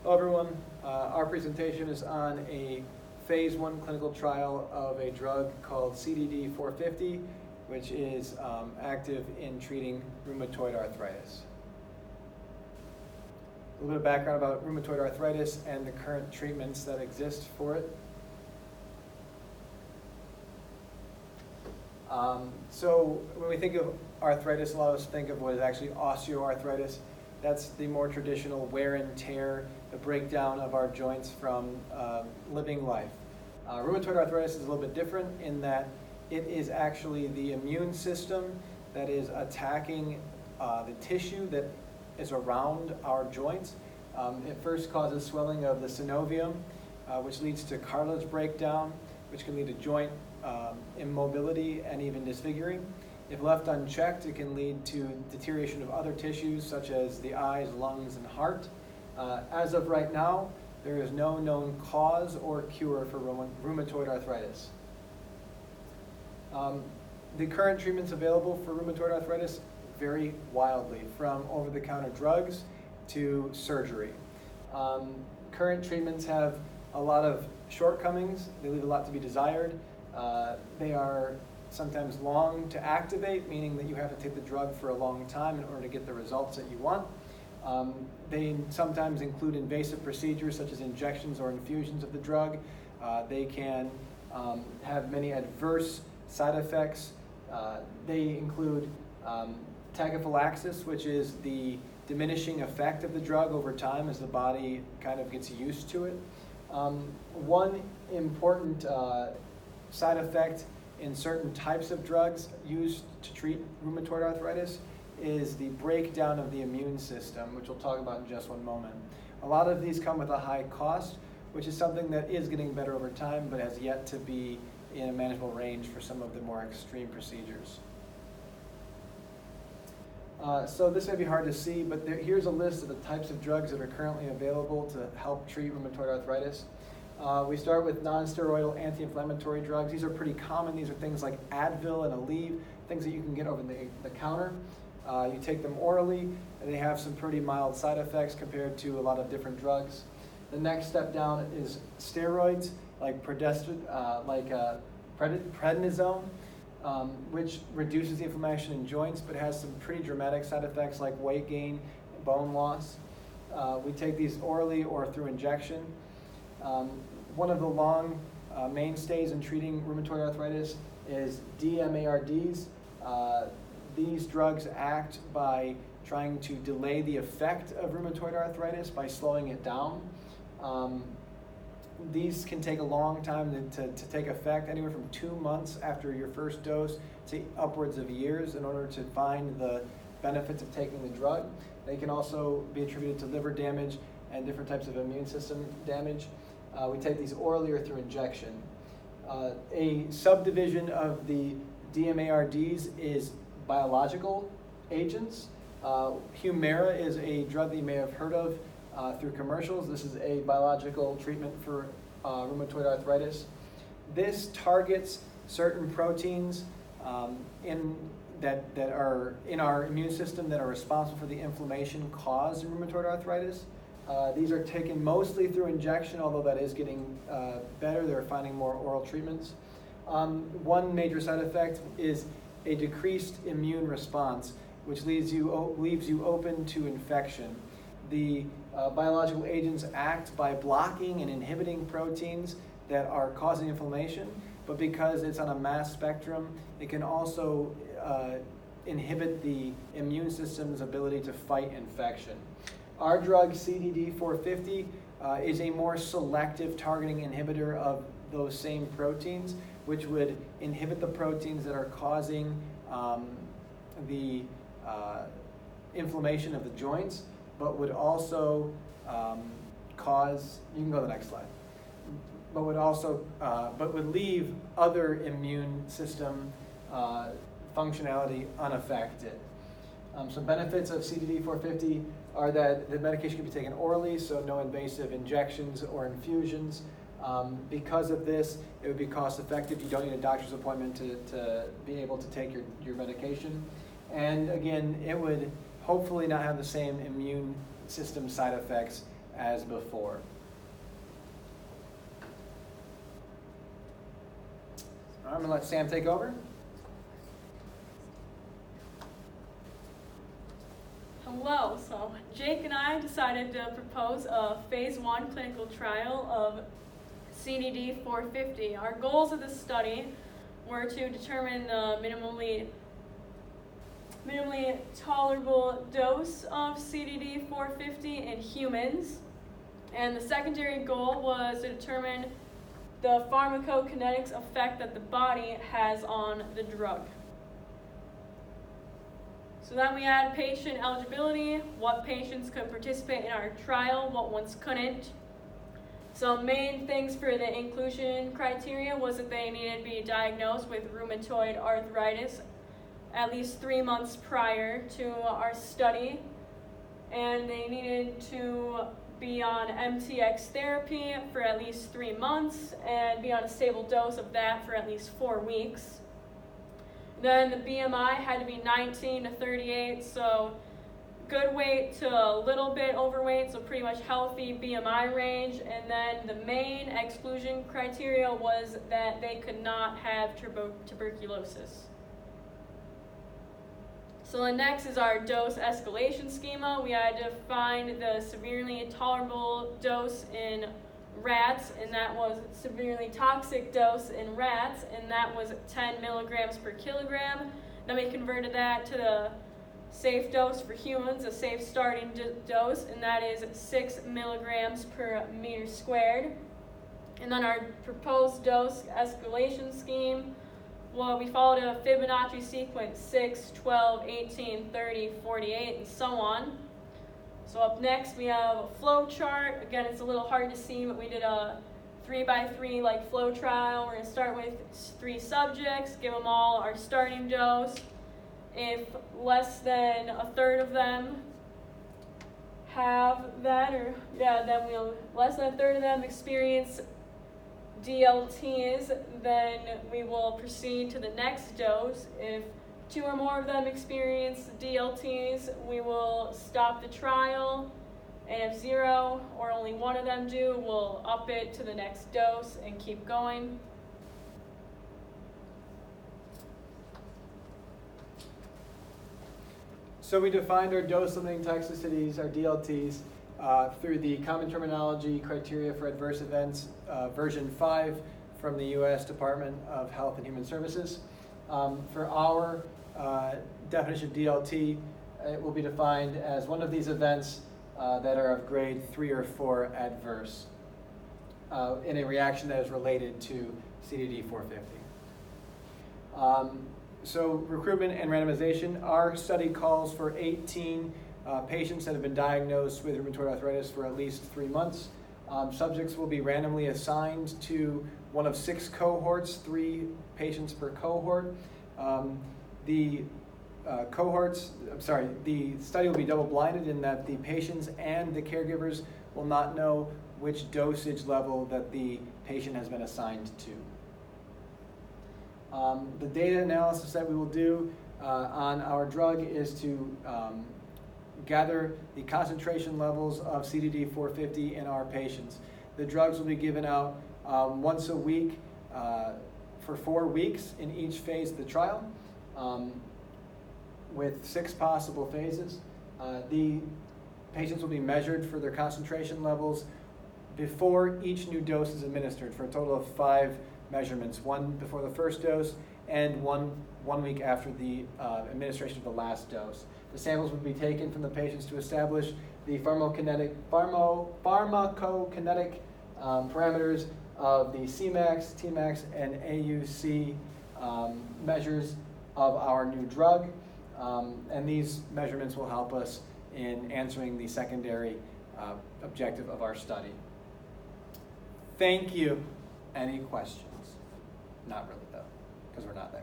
Hello everyone. Our presentation is on a phase 1 clinical trial of a drug called CDD-450, which is active in treating rheumatoid arthritis. A little bit of background about rheumatoid arthritis and the current treatments that exist for it. So when we think of arthritis, a lot of us think of what is actually osteoarthritis. That's the more traditional wear and tear, the breakdown of our joints from living life. Rheumatoid arthritis is a little bit different in that it is actually the immune system that is attacking the tissue that is around our joints. It first causes swelling of the synovium, which leads to cartilage breakdown, which can lead to joint immobility and even disfiguring. If left unchecked, it can lead to deterioration of other tissues such as the eyes, lungs, and heart. As of right now, there is no known cause or cure for rheumatoid arthritis. The current treatments available for rheumatoid arthritis vary wildly, from over-the-counter drugs to surgery. Current treatments have a lot of shortcomings. They leave a lot to be desired. They are sometimes long to activate, meaning that you have to take the drug for a long time in order to get the results that you want. They sometimes include invasive procedures such as injections or infusions of the drug. They can have many adverse side effects. They include tachyphylaxis, which is the diminishing effect of the drug over time as the body kind of gets used to it. One important side effect in certain types of drugs used to treat rheumatoid arthritis is the breakdown of the immune system, which we'll talk about in just one moment. A lot of these come with a high cost, which is something that is getting better over time, but has yet to be in a manageable range for some of the more extreme procedures. So this may be hard to see, but here's a list of the types of drugs that are currently available to help treat rheumatoid arthritis. We start with non-steroidal anti-inflammatory drugs. These are pretty common. These are things like Advil and Aleve, things that you can get over the counter. You take them orally, and they have some pretty mild side effects compared to a lot of different drugs. The next step down is steroids, like prednisone, which reduces the inflammation in joints, but has some pretty dramatic side effects like weight gain, bone loss. We take these orally or through injection. One of the long mainstays in treating rheumatoid arthritis is DMARDs. These drugs act by trying to delay the effect of rheumatoid arthritis by slowing it down. These can take a long time to take effect, anywhere from 2 months after your first dose to upwards of years in order to find the benefits of taking the drug. They can also be attributed to liver damage and different types of immune system damage. We take these orally or through injection. A subdivision of the DMARDs is biological agents. Humira is a drug that you may have heard of through commercials. This is a biological treatment for rheumatoid arthritis. This targets certain proteins that are in our immune system that are responsible for the inflammation caused in rheumatoid arthritis. These are taken mostly through injection, although that is getting better. They're finding more oral treatments. One major side effect is a decreased immune response, which leaves you open to infection. The biological agents act by blocking and inhibiting proteins that are causing inflammation, but because it's on a mass spectrum, it can also inhibit the immune system's ability to fight infection. Our drug, CDD-450, is a more selective targeting inhibitor of those same proteins, which would inhibit the proteins that are causing the inflammation of the joints, but would also cause, you can go to the next slide, but would leave other immune system functionality unaffected. Some benefits of CDD-450 are that the medication can be taken orally, so no invasive injections or infusions. Because of this, it would be cost effective. You don't need a doctor's appointment to be able to take your medication. And again, it would hopefully not have the same immune system side effects as before. All right, I'm going to let Sam take over. Hello, so Jake and I decided to propose a phase 1 clinical trial of CDD 450. Our goals of this study were to determine the minimally tolerable dose of CDD 450 in humans, and the secondary goal was to determine the pharmacokinetics effect that the body has on the drug. So then we had patient eligibility, what patients could participate in our trial, what ones couldn't. So main things for the inclusion criteria was that they needed to be diagnosed with rheumatoid arthritis at least 3 months prior to our study, and they needed to be on MTX therapy for at least 3 months and be on a stable dose of that for at least 4 weeks. Then the BMI had to be 19 to 38, so good weight to a little bit overweight, so pretty much healthy BMI range. And then the main exclusion criteria was that they could not have tuberculosis. So the next is our dose escalation schema. We had to find the severely tolerable dose in rats, and that was severely toxic dose in rats, and that was 10 milligrams per kilogram. Then we converted that to the safe dose for humans, a safe starting dose, and that is 6 milligrams per meter squared. And then our proposed dose escalation scheme, well, we followed a Fibonacci sequence, 6, 12, 18, 30, 48, and so on. So up next we have a flow chart. Again, it's a little hard to see, but we did a 3x3 like flow trial. We're going to start with 3 subjects, give them all our starting dose. If less than a third of them have that, less than a third of them experience DLTs, then we will proceed to the next dose. If 2 or more of them experience DLTs, we will stop the trial, and if 0 or only 1 of them do, we'll up it to the next dose and keep going. So we defined our dose-limiting toxicities, our DLTs, through the Common Terminology Criteria for Adverse Events, version 5 from the U.S. Department of Health and Human Services. For our definition of DLT, it will be defined as one of these events that are of grade 3 or 4 adverse in a reaction that is related to CDD 450. So recruitment and randomization. Our study calls for 18 patients that have been diagnosed with rheumatoid arthritis for at least 3 months. Subjects will be randomly assigned to one of 6 cohorts, 3 patients per cohort. The study will be double-blinded in that the patients and the caregivers will not know which dosage level that the patient has been assigned to. The data analysis that we will do on our drug is to gather the concentration levels of CDD 450 in our patients. The drugs will be given out once a week for 4 weeks in each phase of the trial, with 6 possible phases. The patients will be measured for their concentration levels before each new dose is administered, for a total of 5 measurements, 1 before the first dose and 1 week after the administration of the last dose. The samples would be taken from the patients to establish the pharmacokinetic parameters of the Cmax, Tmax, and AUC measures of our new drug. And these measurements will help us in answering the secondary objective of our study. Thank you. Any questions? Not really, though, because we're not there.